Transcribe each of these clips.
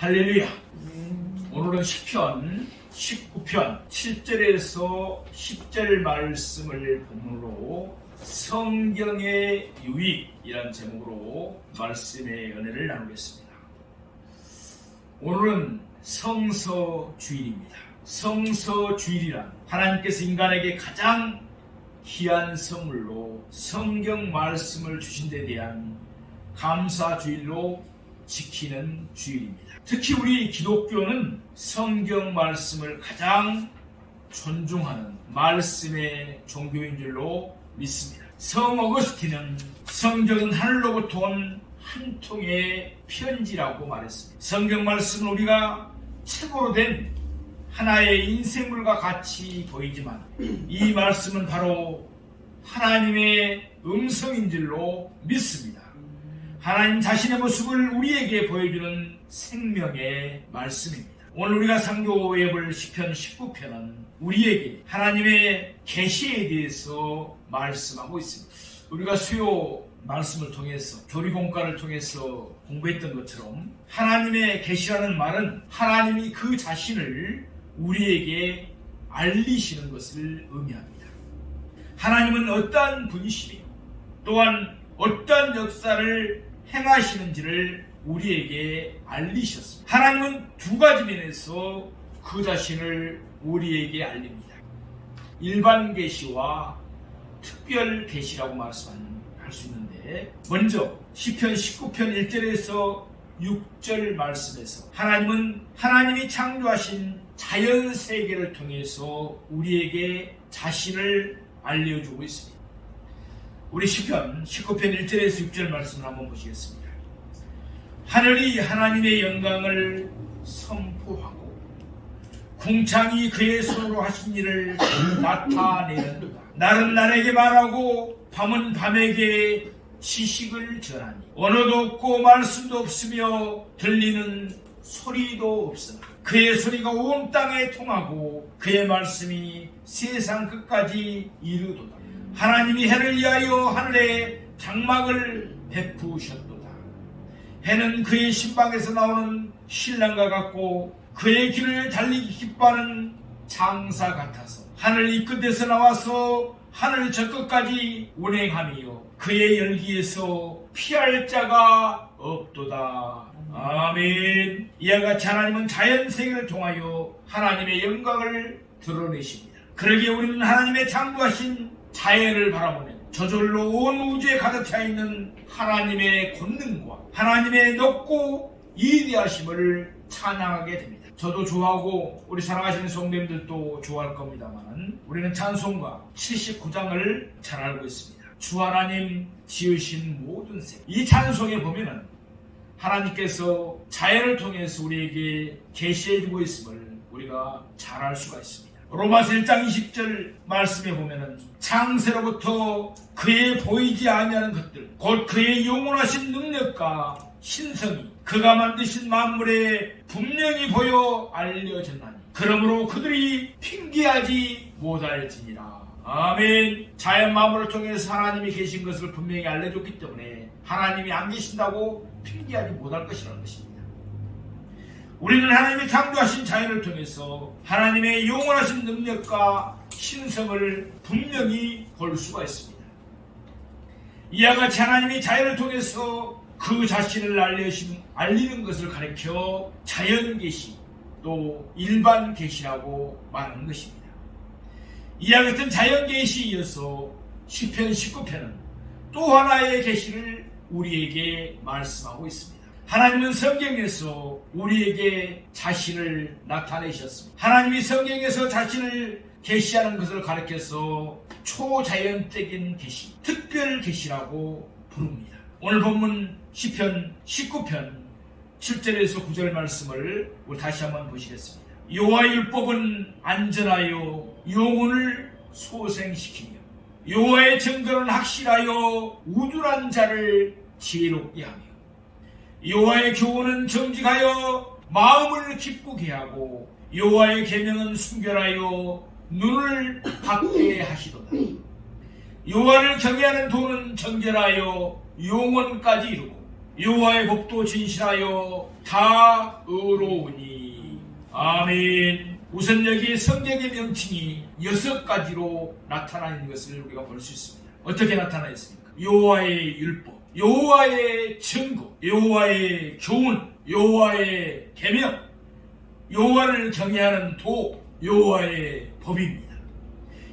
할렐루야. 오늘은 시편 19편 7절에서 10절 말씀을 본문으로 성경의 유익이라는 제목으로 말씀의 은혜를 나누겠습니다. 오늘은 성서주일입니다. 성서주일이란 하나님께서 인간에게 가장 귀한 선물로 성경 말씀을 주신 데 대한 감사주일로 지키는 주일입니다. 특히 우리 기독교는 성경 말씀을 가장 존중하는 말씀의 종교인 줄로 믿습니다. 성 어거스틴은 성경은 하늘로부터 온 한 통의 편지라고 말했습니다. 성경 말씀은 우리가 책으로 된 하나의 인생물과 같이 보이지만 이 말씀은 바로 하나님의 음성인 줄로 믿습니다. 하나님 자신의 모습을 우리에게 보여주는 생명의 말씀입니다. 오늘 우리가 상고해 볼 시편 19편은 우리에게 하나님의 계시에 대해서 말씀하고 있습니다. 우리가 수요 말씀을 통해서 교리공과를 통해서 공부했던 것처럼 하나님의 계시라는 말은 하나님이 그 자신을 우리에게 알리시는 것을 의미합니다. 하나님은 어떠한 분이시며 또한 어떠한 역사를 행하시는지를 우리에게 알리셨습니다. 하나님은 두 가지 면에서 그 자신을 우리에게 알립니다. 일반 계시와 특별 계시라고 말씀할 수 있는데, 먼저 시편 19편 1절에서 6절 말씀에서 하나님은 하나님이 창조하신 자연 세계를 통해서 우리에게 자신을 알려주고 있습니다. 우리 시편 19편 1절에서 6절 말씀을 한번 보시겠습니다. 하늘이 하나님의 영광을 선포하고 궁창이 그의 손으로 하신 일을 나타내는도다. 날은 날에게 말하고 밤은 밤에게 지식을 전하니 언어도 없고 말씀도 없으며 들리는 소리도 없으나 그의 소리가 온 땅에 통하고 그의 말씀이 세상 끝까지 이르도다. 하나님이 해를 위하여 하늘에 장막을 베푸셨도다. 해는 그의 신방에서 나오는 신랑과 같고 그의 길을 달리기 기뻐하는 장사 같아서 하늘 이 끝에서 나와서 하늘 저 끝까지 운행하며 그의 열기에서 피할 자가 없도다. 아멘. 이와 같이 하나님은 자연세계를 통하여 하나님의 영광을 드러내십니다. 그러기에 우리는 하나님의 창조하신 자연을 바라보면 저절로 온 우주에 가득 차 있는 하나님의 권능과 하나님의 높고 위대하심을 찬양하게 됩니다. 저도 좋아하고 우리 사랑하시는 성도님들도 좋아할 겁니다만 우리는 찬송가 79장을 잘 알고 있습니다. 주 하나님 지으신 모든 색. 이 찬송에 보면은 하나님께서 자연을 통해서 우리에게 계시해주고 있음을 우리가 잘 알 수가 있습니다. 로마서 1장 20절 말씀에 보면은 창세로부터 그의 보이지 아니하는 것들 곧 그의 영원하신 능력과 신성이 그가 만드신 만물에 분명히 보여 알려졌나니 그러므로 그들이 핑계하지 못할지니라. 아멘. 자연 만물을 통해서 하나님이 계신 것을 분명히 알려줬기 때문에 하나님이 안 계신다고 핑계하지 못할 것이라는 것입니다. 우리는 하나님이 창조하신 자연을 통해서 하나님의 영원하신 능력과 신성을 분명히 볼 수가 있습니다. 이와 같이 하나님이 자연을 통해서 그 자신을 알리는 것을 가리켜 자연계시 또 일반 계시라고 말하는 것입니다. 이와 같은 자연계시에 이어서 시편 19편은 또 하나의 계시를 우리에게 말씀하고 있습니다. 하나님은 성경에서 우리에게 자신을 나타내셨습니다. 하나님이 성경에서 자신을 계시하는 것을 가리켜서 초자연적인 계시, 특별 계시라고 부릅니다. 오늘 본문 시편 19편 7절에서 9절 말씀을 우리 다시 한번 보시겠습니다. 여호와의 율법은 안전하여 영혼을 소생시키며 여호와의 증거는 확실하여 우둔한 자를 지혜롭게 하며 여호와의 교훈은 정직하여 마음을 기쁘게 하고 여호와의 계명은 순결하여 눈을 밝게 하시도다. 여호와를 경외하는 도는 정결하여 영원까지 이루고 여호와의 법도 진실하여 다 의로우니. 아멘. 우선 여기 성경의 명칭이 6가지로 나타나 있는 것을 우리가 볼 수 있습니다. 어떻게 나타나 있습니까? 여호와의 율법, 여호와의 증거, 여호와의 교훈, 여호와의 계명, 여호와를 경외하는 도, 여호와의 법입니다.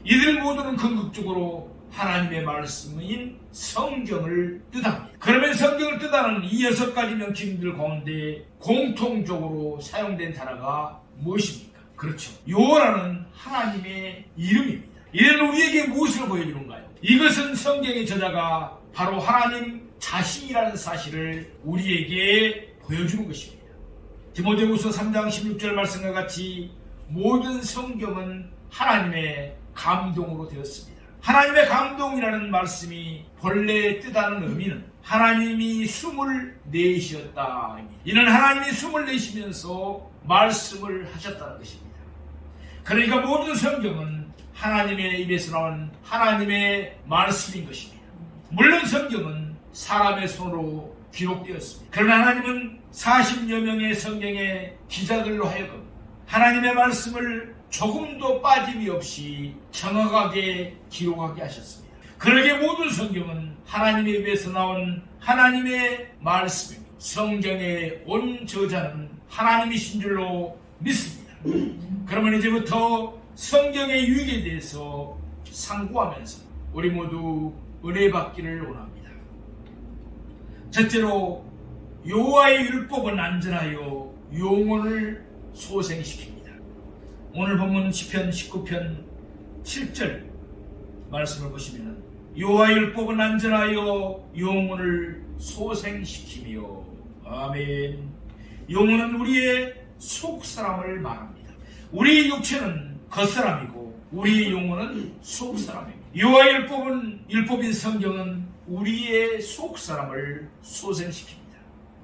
이들 모두는 궁극적으로 하나님의 말씀인 성경을 뜻합니다. 그러면 성경을 뜻하는 이 6가지 명칭들 가운데 공통적으로 사용된 단어가 무엇입니까? 그렇죠. 여호와라는 하나님의 이름입니다. 이는 우리에게 무엇을 보여주는가요? 이것은 성경의 저자가 바로 하나님 자신이라는 사실을 우리에게 보여주는 것입니다. 디모데후서 3장 16절 말씀과 같이 모든 성경은 하나님의 감동으로 되었습니다. 하나님의 감동이라는 말씀이 본래 뜻하는 의미는 하나님이 숨을 내쉬었다. 이는 하나님이 숨을 내쉬면서 말씀을 하셨다는 것입니다. 그러니까 모든 성경은 하나님의 입에서 나온 하나님의 말씀인 것입니다. 물론 성경은 사람의 손으로 기록되었습니다. 그러나 하나님은 40여 명의 성경의 기자들로 하여금 하나님의 말씀을 조금도 빠짐이 없이 정확하게 기록하게 하셨습니다. 그러게 모든 성경은 하나님의 입에서 나온 하나님의 말씀입니다. 성경의 온 저자는 하나님이신 줄로 믿습니다. 그러면 이제부터 성경의 유익에 대해서 상고하면서 우리 모두 은혜 받기를 원합니다. 첫째로 여호와의 율법은 안전하여 영혼을 소생시킵니다. 오늘 본문 시편 19편 7절 말씀을 보시면 여호와의 율법은 안전하여 영혼을 소생시키며. 아멘. 영혼은 우리의 속사람을 말합니다. 우리의 육체는 겉사람이고 우리의 영혼은 속사람입니다. 여호와의 율법인 성경은 우리의 속사람을 소생시킵니다.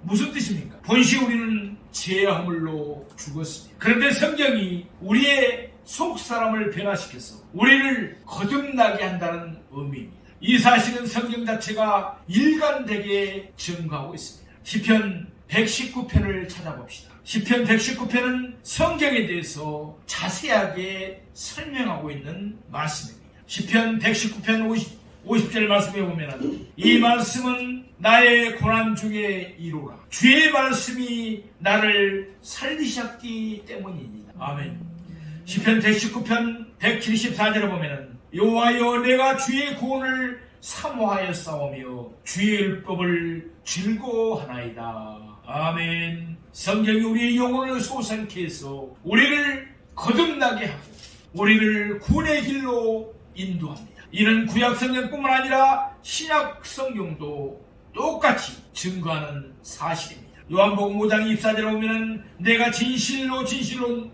무슨 뜻입니까? 본시 우리는 죄와 허물로 죽었습니다. 그런데 성경이 우리의 속사람을 변화시켜서 우리를 거듭나게 한다는 의미입니다. 이 사실은 성경 자체가 일관되게 증거하고 있습니다. 시편 119편을 찾아봅시다. 시편 119편은 성경에 대해서 자세하게 설명하고 있는 말씀입니다. 시편 119편 50절 말씀에 보면 이 말씀은 나의 고난 중에 이루라. 주의 말씀이 나를 살리셨기 때문입니다. 아멘. 시편 119편 174절에 보면 여호와여 내가 주의 구원을 사모하여 싸우며 주의 율법을 즐거워하나이다. 아멘. 성경이 우리의 영혼을 소생케 해서 우리를 거듭나게 하고 우리를 구원의 길로 인도합니다. 이는 구약 성경뿐만 아니라 신약 성경도 똑같이 증거하는 사실입니다. 요한복음 5장 24절에 보면 내가 진실로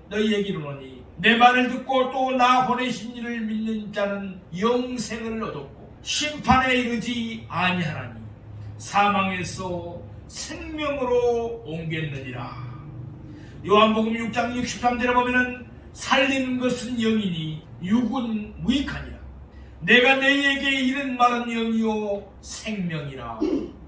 너희에게 이르노니 내 말을 듣고 또 나 보내신 이를 믿는 자는 영생을 얻었고 심판에 이르지 아니하나니 사망에서 생명으로 옮겼느니라. 요한복음 6장 63절에 보면 살리는 것은 영이니 육은 무익하니라. 내가 너희에게 이른 말은 영이요 생명이라.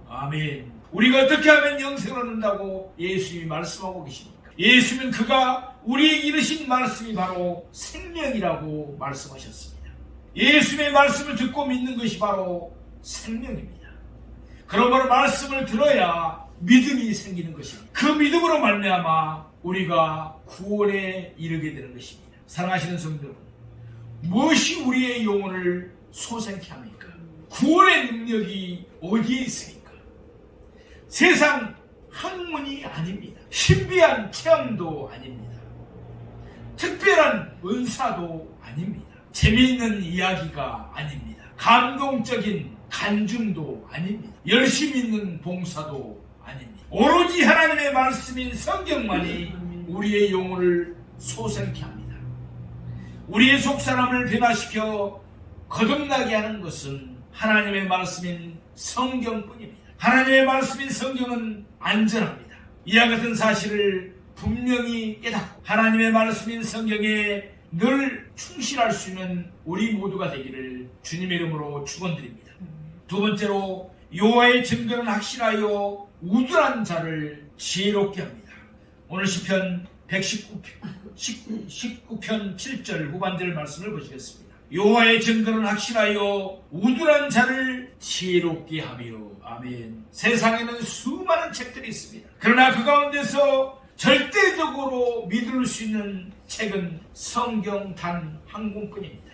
아멘. 우리가 어떻게 하면 영생을 얻는다고 예수님이 말씀하고 계십니까? 예수님은 그가 우리에게 이르신 말씀이 바로 생명이라고 말씀하셨습니다. 예수님의 말씀을 듣고 믿는 것이 바로 생명입니다. 그러므로 말씀을 들어야 믿음이 생기는 것입니다. 그 믿음으로 말미암아 우리가 구원에 이르게 되는 것입니다. 사랑하시는 성도 여러분, 무엇이 우리의 영혼을 소생케 합니까? 구원의 능력이 어디에 있습니까? 세상 학문이 아닙니다. 신비한 체험도 아닙니다. 특별한 은사도 아닙니다. 재미있는 이야기가 아닙니다. 감동적인 간증도 아닙니다. 열심히 있는 봉사도 아닙니다. 오로지 하나님의 말씀인 성경만이 우리의 영혼을 소생케 합니다. 우리의 속사람을 변화시켜 거듭나게 하는 것은 하나님의 말씀인 성경뿐입니다. 하나님의 말씀인 성경은 안전합니다. 이와 같은 사실을 분명히 깨닫고 하나님의 말씀인 성경에 늘 충실할 수 있는 우리 모두가 되기를 주님의 이름으로 축원드립니다. 두 번째로 여호와의 증거는 확실하여 우둔한 자를 지혜롭게 합니다. 오늘 시편 19편 7절 후반절 말씀을 보시겠습니다. 여호와의 증거는 확실하여 우둔한 자를 지혜롭게 하며. 아멘. 세상에는 수많은 책들이 있습니다. 그러나 그 가운데서 절대적으로 믿을 수 있는 책은 성경 단 한 권뿐입니다.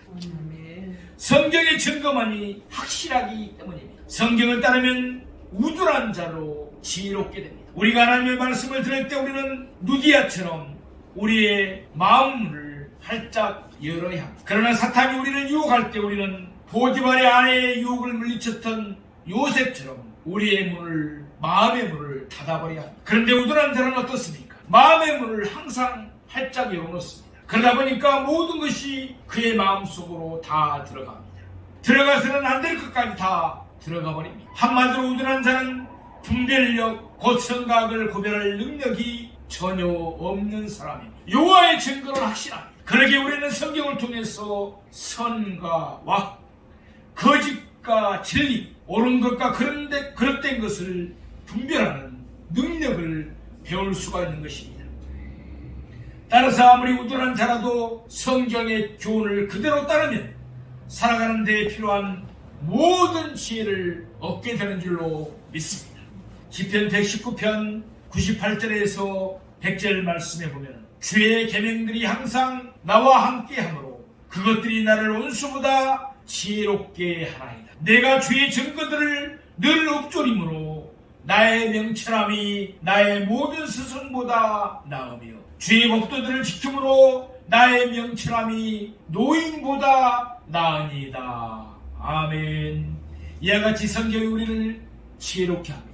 성경의 증거만이 확실하기 때문입니다. 성경을 따르면 우둔한 자로 지혜롭게 됩니다. 우리가 하나님의 말씀을 들을 때 우리는 누디아처럼 우리의 마음을 활짝 열어야 합니다. 그러나 사탄이 우리를 유혹할 때 우리는 보디발의 아내의 유혹을 물리쳤던 요셉처럼 우리의 문을, 마음의 문을 닫아버려야 합니다. 그런데 우둔한 자는 어떻습니까? 마음의 문을 항상 활짝 열어놓습니다. 그러다 보니까 모든 것이 그의 마음속으로 다 들어갑니다. 들어가서는 안 될 것까지 다 들어가 버립니다. 한마디로 우둔한 자는 분별력, 곧 선각을 구별할 능력이 전혀 없는 사람입니다. 여호와의 증거는 확실합니다. 그러기에 우리는 성경을 통해서 선과 악, 거짓과 진리, 옳은 것과 그릇된 것을 분별하는 능력을 배울 수가 있는 것입니다. 따라서 아무리 우둔한 자라도 성경의 교훈을 그대로 따르면 살아가는 데 필요한 모든 지혜를 얻게 되는 줄로 믿습니다. 시편 119편 98절에서 100절 말씀에 보면 주의 계명들이 항상 나와 함께하므로 그것들이 나를 원수보다 지혜롭게 하나이다. 내가 주의 증거들을 늘 읊조림으로 나의 명철함이 나의 모든 스승보다 나으며 주의 법도들을 지킴으로 나의 명철함이 노인보다 나으니이다. 아멘. 이와 같이 성경이 우리를 지혜롭게 합니다.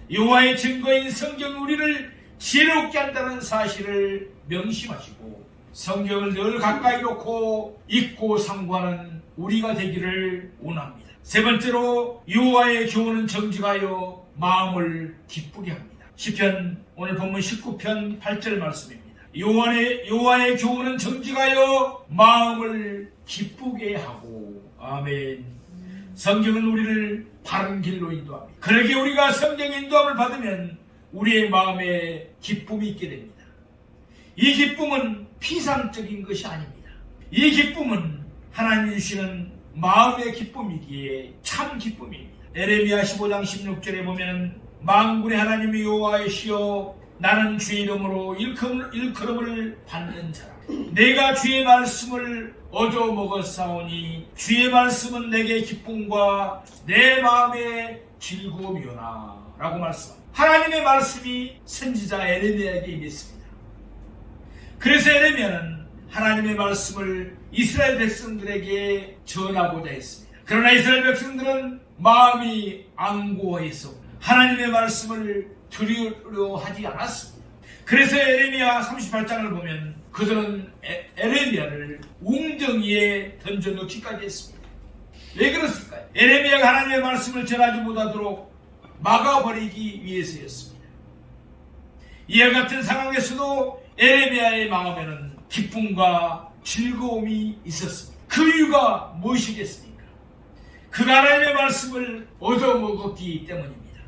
여호와의 증거인 성경이 우리를 지혜롭게 한다는 사실을 명심하시고 성경을 늘 가까이 놓고 읽고 상고하는 우리가 되기를 원합니다. 세 번째로 여호와의 교훈은 정직하여 마음을 기쁘게 합니다. 시편 오늘 본문 19편 8절 말씀입니다. 여호와의 교훈은 정직하여 마음을 기쁘게 하고. 아멘. 성경은 우리를 바른 길로 인도합니다. 그러기에 우리가 성경의 인도함을 받으면 우리의 마음에 기쁨이 있게 됩니다. 이 기쁨은 피상적인 것이 아닙니다. 이 기쁨은 하나님이 주시는 마음의 기쁨이기에 참 기쁨입니다. 에레미야 15장 16절에 보면 만군의 하나님이 여호와이시여 나는 주의 이름으로 일컬음을 받는 자라. 내가 주의 말씀을 얻어먹었사오니 주의 말씀은 내게 기쁨과 내 마음의 즐거움이오나 라고 말씀합니다. 하나님의 말씀이 선지자 에레미야에게 임했습니다. 그래서 에레미야는 하나님의 말씀을 이스라엘 백성들에게 전하고자 했습니다. 그러나 이스라엘 백성들은 마음이 안고해서 하나님의 말씀을 들으려 하지 않았습니다. 그래서 에레미야 38장을 보면 그들은 에레미야를 웅덩이에 던져넣기까지 했습니다. 왜 그렇을까요? 에레미야가 하나님의 말씀을 전하지 못하도록 막아버리기 위해서였습니다. 이와 같은 상황에서도 에레미야의 마음에는 기쁨과 즐거움이 있었습니다. 그 이유가 무엇이겠습니까? 그가 하나님의 말씀을 얻어먹었기 때문입니다.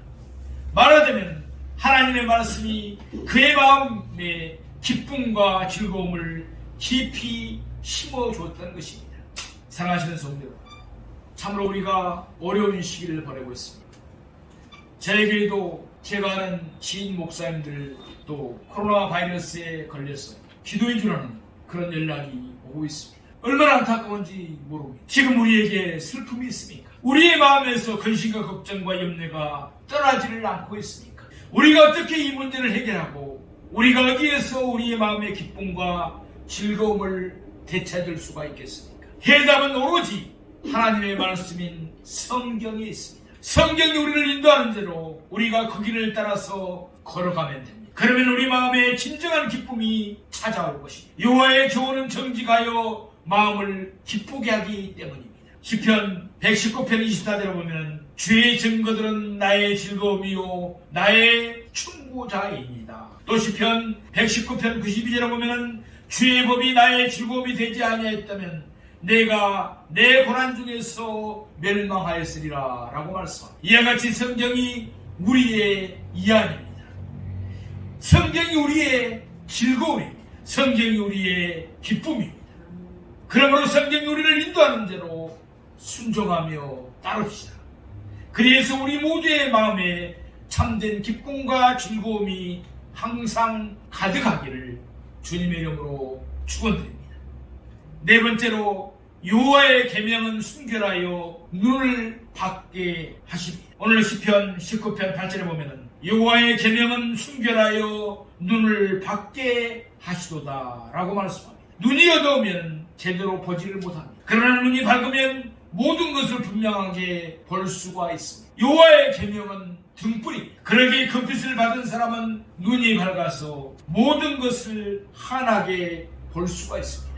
말하자면 하나님의 말씀이 그의 마음에 기쁨과 즐거움을 깊이 심어주었다는 것입니다. 사랑하시는 성도 여러분, 참으로 우리가 어려운 시기를 보내고 있습니다. 저에게도 제가 아는 지인 목사님들도 코로나 바이러스에 걸려서 기도해 주라는 그런 연락이 오고 있습니다. 얼마나 안타까운지 모릅니다. 지금 우리에게 슬픔이 있습니까? 우리의 마음에서 근심과 걱정과 염려가 떠나지를 않고 있습니까? 우리가 어떻게 이 문제를 해결하고 우리가 어디에서 우리의 마음의 기쁨과 즐거움을 되찾을 수가 있겠습니까? 해답은 오로지 하나님의 말씀인 성경에 있습니다. 성경이 우리를 인도하는 대로 우리가 그 길을 따라서 걸어가면 됩니다. 그러면 우리 마음에 진정한 기쁨이 찾아올 것입니다. 여호와의 교훈은 정직하여 마음을 기쁘게 하기 때문입니다. 시편 119편 24절에 보면 주의 증거들은 나의 즐거움이요 나의 충고자이니이다. 또 시편 119편 92절에 보면 주의 법이 나의 즐거움이 되지 아니하였다면 내가 내 고난 중에서 멸망하였으리라 라고 말씀합니다. 이와 같이 성경이 우리의 이안입니다. 성경이 우리의 즐거움입니다. 성경이 우리의 기쁨입니다. 그러므로 성경이 우리를 인도하는 대로 순종하며 따릅시다. 그래서 우리 모두의 마음에 참된 기쁨과 즐거움이 항상 가득하기를 주님의 이름으로 축원드립니다. 네 번째로 여호와의 계명은 순결하여 눈을 받게 하십니다. 오늘 시편 19편 8절에 보면은 여호와의 계명은 순결하여 눈을 받게 하시도다 라고 말씀합니다. 눈이 어두우면 제대로 보지를 못합니다. 그러나 눈이 밝으면 모든 것을 분명하게 볼 수가 있습니다. 여호와의 계명은 등불입니다. 그러기에 그 빛을 받은 사람은 눈이 밝아서 모든 것을 환하게 볼 수가 있습니다.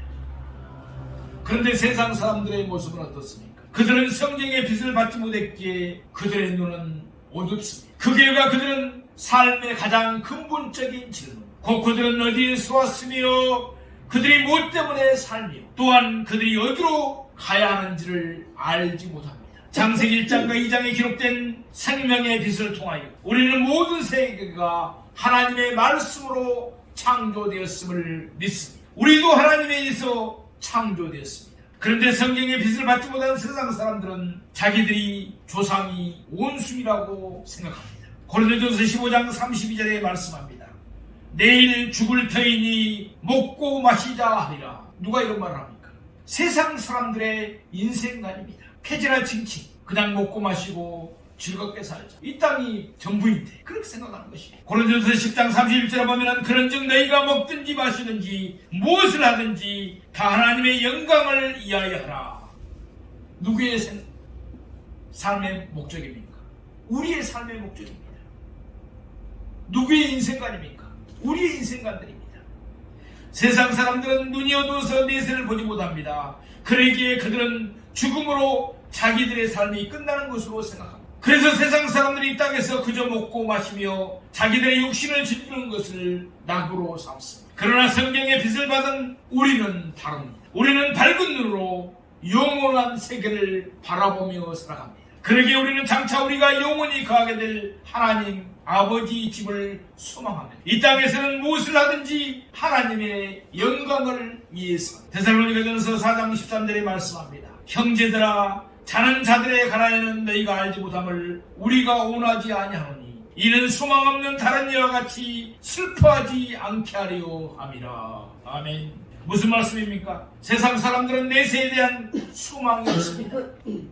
그런데 세상 사람들의 모습은 어떻습니까? 그들은 성경의 빛을 받지 못했기에 그들의 눈은 어둡습니다. 그 결과 그들은 삶의 가장 근본적인 질문, 곧 그들은 어디에서 왔으며 그들이 무엇 때문에 살며 또한 그들이 어디로 가야 하는지를 알지 못합니다. 창세기 1장과 2장에 기록된 생명의 빛을 통하여 우리는 모든 세계가 하나님의 말씀으로 창조되었음을 믿습니다. 우리도 하나님에 의해서 창조되었습니다. 그런데 성경의 빛을 받지 못한 세상 사람들은 자기들이 조상이 원수이라고 생각합니다. 고린도전서 15장 32절에 말씀합니다. 내일 죽을 터이니 먹고 마시자 하리라. 누가 이런 말을 합니까? 세상 사람들의 인생관입니다. 폐지나 칭칭, 그냥 먹고 마시고 즐겁게 살자. 이 땅이 전부인데 그렇게 생각하는 것입니다. 고린도전서 10장 31절에 보면 그런즉 너희가 먹든지 마시든지 무엇을 하든지 다 하나님의 영광을 위하여 하라. 누구의 삶의 목적입니까? 우리의 삶의 목적입니다. 누구의 인생관입니까? 우리의 인생관들입니다. 세상 사람들은 눈이 어두워서 내세를 보지 못합니다. 그러기에 그들은 죽음으로 자기들의 삶이 끝나는 것으로 생각합니다. 그래서 세상 사람들이 이 땅에서 그저 먹고 마시며 자기들의 육신을 즐기는 것을 낙으로 삼습니다. 그러나 성경의 빛을 받은 우리는 다릅니다. 우리는 밝은 눈으로 영원한 세계를 바라보며 살아갑니다. 그러기에 우리는 장차 우리가 영원히 거하게 될 하나님 아버지 집을 소망하며 이 땅에서는 무엇을 하든지 하나님의 영광을 위해서. 데살로니가전서 4장 13절에 말씀합니다. 형제들아 자는 자들의 가난에는 너희가 알지 못함을 우리가 원하지 아니하노니 이는 소망 없는 다른 이와 같이 슬퍼하지 않게 하려 함이라. 아멘. 무슨 말씀입니까? 세상 사람들은 내세에 대한 소망이 없습니다.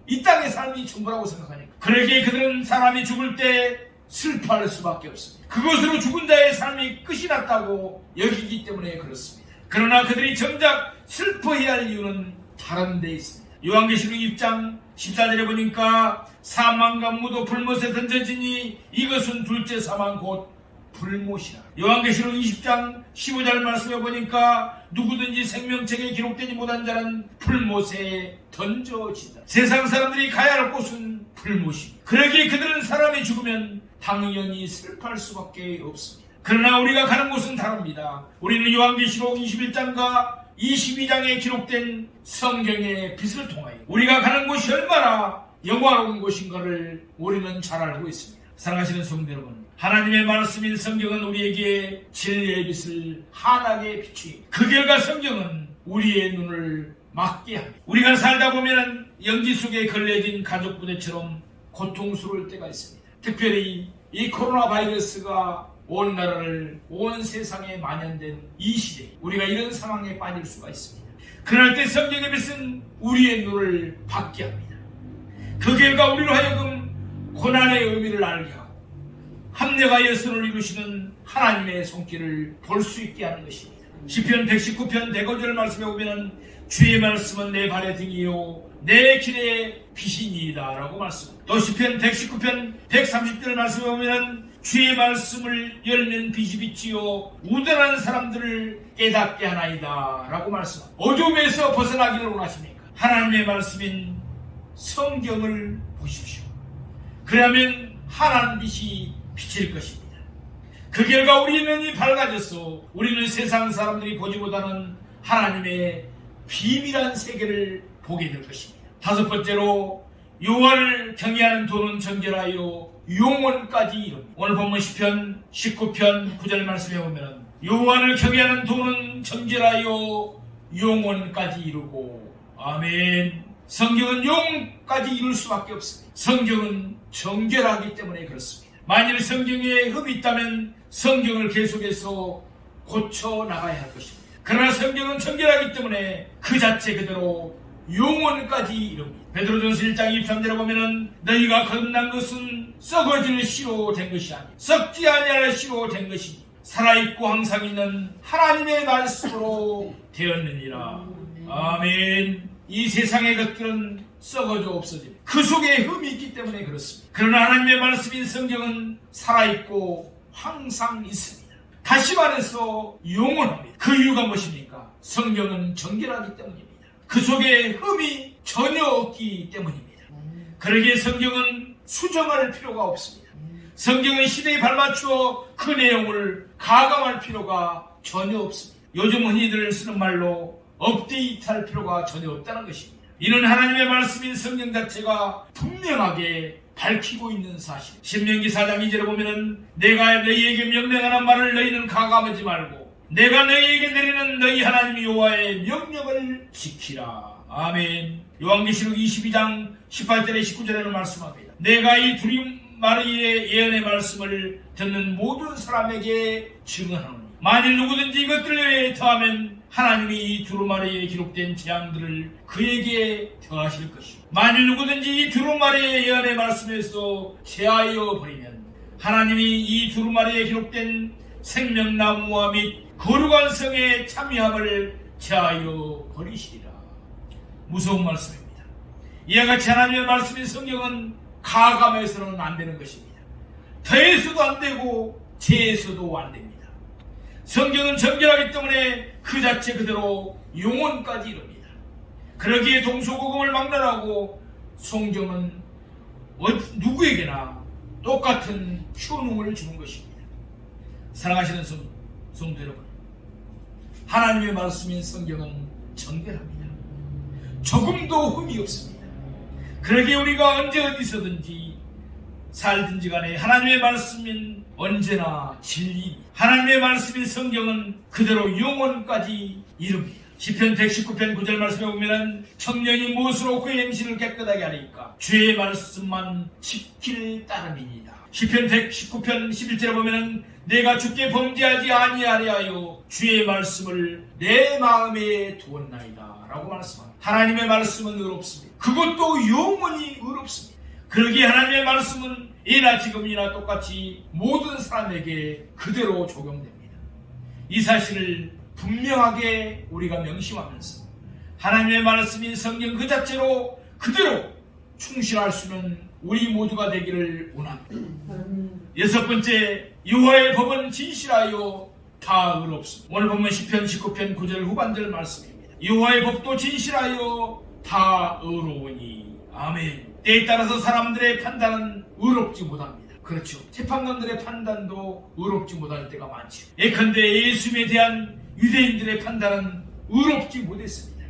이 땅의 삶이 전부라고 생각하니까. 그러기에 그들은 사람이 죽을 때 슬퍼할 수밖에 없습니다. 그것으로 죽은 자의 삶이 끝이 났다고 여기기 때문에 그렇습니다. 그러나 그들이 정작 슬퍼해야 할 이유는 다른 데 있습니다. 요한계시록 6장 14절에 보니까 사망과 무도 불못에 던져지니 이것은 둘째 사망 곧 불못이라. 요한계시록 20장 15절 말씀해 보니까 누구든지 생명책에 기록되지 못한 자는 불못에 던져진다. 세상 사람들이 가야 할 곳은 불못입니다. 그러기에 그들은 사람이 죽으면 당연히 슬퍼할 수밖에 없습니다. 그러나 우리가 가는 곳은 다릅니다. 우리는 요한계시록 21장과 22장에 기록된 성경의 빛을 통하여 우리가 가는 곳이 얼마나 영화로운 곳인가를 우리는 잘 알고 있습니다. 사랑하시는 성도 여러분, 하나님의 말씀인 성경은 우리에게 진리의 빛을 환하게 비추니 그 결과 성경은 우리의 눈을 막게 합니다. 우리가 살다 보면 연기 속에 걸려진 가족 부대처럼 고통스러울 때가 있습니다. 특별히 이 코로나 바이러스가 온 나라를 온 세상에 만연된 이 시대에 우리가 이런 상황에 빠질 수가 있습니다. 그럴 때 성경의 빛은 우리의 눈을 받게 합니다. 그 결과 우리로 하여금 고난의 의미를 알게 하고 합력하여 선을 이루시는 하나님의 손길을 볼 수 있게 하는 것입니다. 시편 119편 105절 말씀에 보면 주의 말씀은 내 발의 등이요 내 길의 빛이니이다 라고 말씀합니다. 또 시편 119편 130절 말씀에 보면 주의 말씀을 열면 빛이 비치요 우둔한 사람들을 깨닫게 하나이다 라고 말씀합니다. 어둠에서 벗어나기를 원하십니까? 하나님의 말씀인 성경을 보십시오. 그러면 하나님 빛이 비칠 것입니다. 그 결과 우리 눈이 밝아져서 우리는 세상 사람들이 보지 못하는 하나님의 비밀한 세계를 보게 될 것입니다. 다섯 번째로 여호와를 경외하는 도는 정결하여 영원까지 이릅니다. 오늘 본문 시편 19편 9절 말씀에 보면 여호와를 경외하는 도는 정결하여 영원까지 이루고. 아멘. 성경은 영원까지 이룰 수밖에 없습니다. 성경은 정결하기 때문에 그렇습니다. 만일 성경에 흠이 있다면 성경을 계속해서 고쳐 나가야 할 것입니다. 그러나 성경은 정결하기 때문에 그 자체 그대로 영원까지 이릅니다. 베드로전서 1장 23절에 보면은 너희가 거듭난 것은 썩어질 씨로 된 것이 아니라 썩지 아니할 씨로 된 것이니 살아있고 항상 있는 하나님의 말씀으로 되었느니라. 아멘. 이 세상의 것들은 썩어져 없어집니다. 그 속에 흠이 있기 때문에 그렇습니다. 그러나 하나님의 말씀인 성경은 살아있고 항상 있습니다. 다시 말해서 영원합니다. 그 이유가 무엇입니까? 성경은 정결하기 때문입니다. 그 속에 흠이 전혀 없기 때문입니다. 그러기에 성경은 수정할 필요가 없습니다. 성경은 시대에 발맞추어 그 내용을 가감할 필요가 전혀 없습니다. 요즘 흔히들 쓰는 말로 업데이트할 필요가 전혀 없다는 것입니다. 이는 하나님의 말씀인 성경 자체가 분명하게 밝히고 있는 사실. 신명기 4장 2절에 보면은 내가 너희에게 명령하는 말을 너희는 가감하지 말고 내가 너희에게 내리는 너희 하나님 여호와의 명령을 지키라. 아멘. 요한계시록 22장 18절에 19절에는 말씀합니다. 내가 이 두루마리의 예언의 말씀을 듣는 모든 사람에게 증언하노니 만일 누구든지 이것들 외에 더하면 하나님이 이 두루마리에 기록된 재앙들을 그에게 더하실 것이고 만일 누구든지 이 두루마리의 예언의 말씀에서 제하여 버리면 하나님이 이 두루마리에 기록된 생명나무와 및 거룩한 성의 참여함을 제하여 버리시리라. 무서운 말씀입니다. 이와 같이 하나님의 말씀인 성경은 가감해서는 안 되는 것입니다. 더해서도 안 되고 제해서도 안 됩니다. 성경은 정결하기 때문에 그 자체 그대로 영원까지 이릅니다. 그러기에 동서고금을 막론하고 성경은 누구에게나 똑같은 효능을 주는 것입니다. 사랑하시는 성도 여러분, 하나님의 말씀인 성경은 정결합니다. 조금도 흠이 없습니다. 그러기에 우리가 언제 어디서든지 살든지 간에 하나님의 말씀인 언제나 진리입니다. 하나님의 말씀인 성경은 그대로 영원까지 이릅니다. 시편 119편 9절 말씀에 보면 청년이 무엇으로 그의 행실을 깨끗하게 하리까 주의 말씀만 지킬 따름이니이다. 시편 119편 11절에 보면 내가 주께 범죄하지 아니하려 하여 주의 말씀을 내 마음에 두었나이다 라고 말씀합니다. 하나님의 말씀은 의롭습니다. 그것도 영원히 의롭습니다. 그러기에 하나님의 말씀은 이나 지금이나 똑같이 모든 사람에게 그대로 적용됩니다. 이 사실을 분명하게 우리가 명심하면서 하나님의 말씀인 성경 그 자체로 그대로 충실할 수 있는 우리 모두가 되기를 원합니다. 여섯 번째, 여호와의 법은 진실하여 다 의롭습니다. 오늘 보면 시편 19편 9절 후반절 말씀입니다. 여호와의 법도 진실하여 다 의로우니. 아멘. 때에 따라서 사람들의 판단은 의롭지 못합니다. 그렇죠. 재판관들의 판단도 의롭지 못할 때가 많죠. 예컨대 예수님에 대한 유대인들의 판단은 의롭지 못했습니다.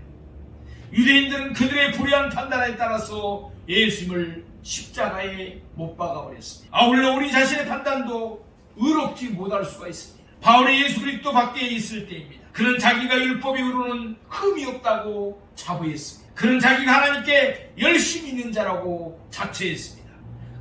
유대인들은 그들의 불의한 판단에 따라서 예수님을 십자가에 못 박아버렸습니다. 아울러 우리 자신의 판단도 의롭지 못할 수가 있습니다. 바울이 예수 그리스도 밖에 있을 때입니다. 그는 자기가 율법의 의로는 흠이 없다고 자부했습니다. 그는 자기가 하나님께 열심히 있는 자라고 자처했습니다.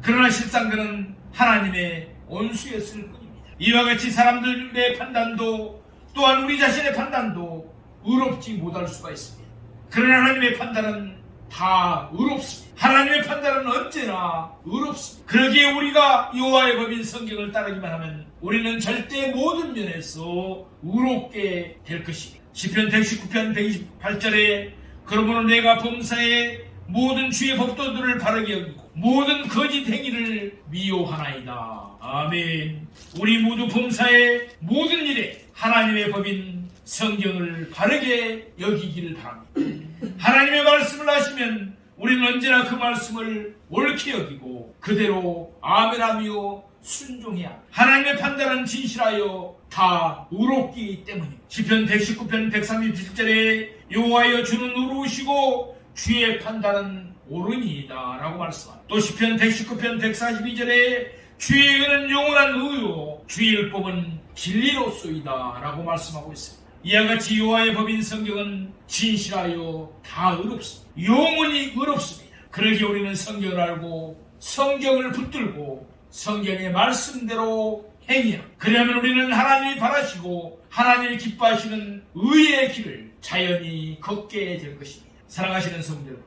그러나 실상 그는 하나님의 원수였을 뿐입니다. 이와 같이 사람들의 판단도 또한 우리 자신의 판단도 의롭지 못할 수가 있습니다. 그러나 하나님의 판단은 다 의롭습니다. 하나님의 판단은 언제나 의롭습니다. 그러기에 우리가 여호와의 법인 성경을 따르기만 하면 우리는 절대 모든 면에서 의롭게 될 것입니다. 시편 119편 128절에 그러므로 내가 범사에 모든 주의 법도들을 바르게 여기고 모든 거짓 행위를 미워하나이다. 아멘. 우리 모두 범사의 모든 일에 하나님의 법인 성경을 바르게 여기기를 바랍니다. 하나님의 말씀을 하시면 우리는 언제나 그 말씀을 옳게 여기고 그대로 아멘하며 순종해야 합니다. 하나님의 판단은 진실하여 다 의롭기 때문입니다. 시편 119편 137절에 여호와여 주는 의로우시고 주의 판단은 옳으니이다 라고 말씀합니다. 또 시편 119편 142절에 주의 의는 영원한 의요 주의 율법은 진리로소이다 라고 말씀하고 있습니다. 이와 같이 여호와의 법인 성경은 진실하여 다 의롭습니다. 영원히 의롭습니다. 그러기에 우리는 성경을 알고 성경을 붙들고 성경의 말씀대로 행해야 그러면 우리는 하나님이 바라시고 하나님이 기뻐하시는 의의 길을 자연히 걷게 될 것입니다. 사랑하시는 성도 여러분,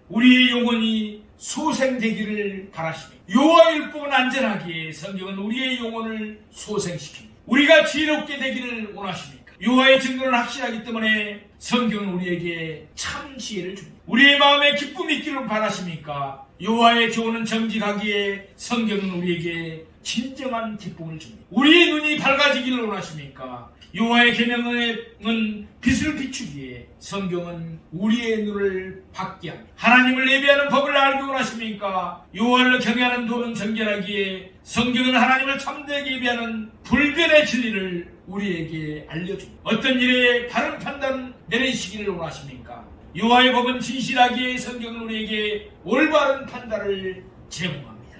우리의 영혼이 소생되기를 바라시며 여호와의 율법은 안전하기에 성경은 우리의 영혼을 소생시킵니다. 우리가 지혜롭게 되기를 원하십니까? 여호와의 증거는 확실하기 때문에 성경은 우리에게 참 지혜를 줍니다. 우리의 마음에 기쁨이 있기를 바라십니까? 여호와의 교훈은 정직하기에 성경은 우리에게 진정한 기쁨을 줍니다. 우리의 눈이 밝아지기를 원하십니까? 여호와의 계명은 빛을 비추기에 성경은 우리의 눈을 밝게 합니다. 하나님을 예배하는 법을 알기 원하십니까? 여호와를 경외하는 도는 정결하기에 성경은 하나님을 참되게 예배하는 불변의 진리를 우리에게 알려줍니다. 어떤 일에 바른 판단 내리시기를 원하십니까? 여호와의 법은 진실하기에 성경은 우리에게 올바른 판단을 제공합니다.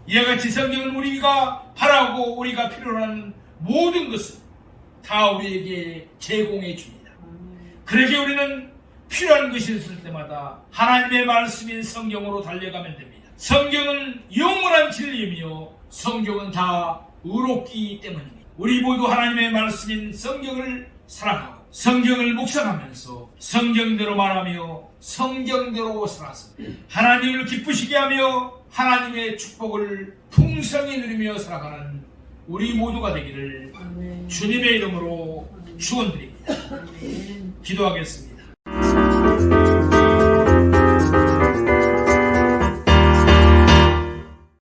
이와 같이 성경은 우리가 바라고 우리가 필요로 하는 모든 것을 다 우리에게 제공해 줍니다. 그러기에 우리는 필요한 것이 있을 때마다 하나님의 말씀인 성경으로 달려가면 됩니다. 성경은 영원한 진리이며 성경은 다 의롭기 때문입니다. 우리 모두 하나님의 말씀인 성경을 사랑하고 성경을 묵상하면서 성경대로 말하며 성경대로 살아서 하나님을 기쁘시게 하며 하나님의 축복을 풍성히 누리며 살아가는 우리 모두가 되기를 아멘. 주님의 이름으로 축원드립니다. 기도하겠습니다.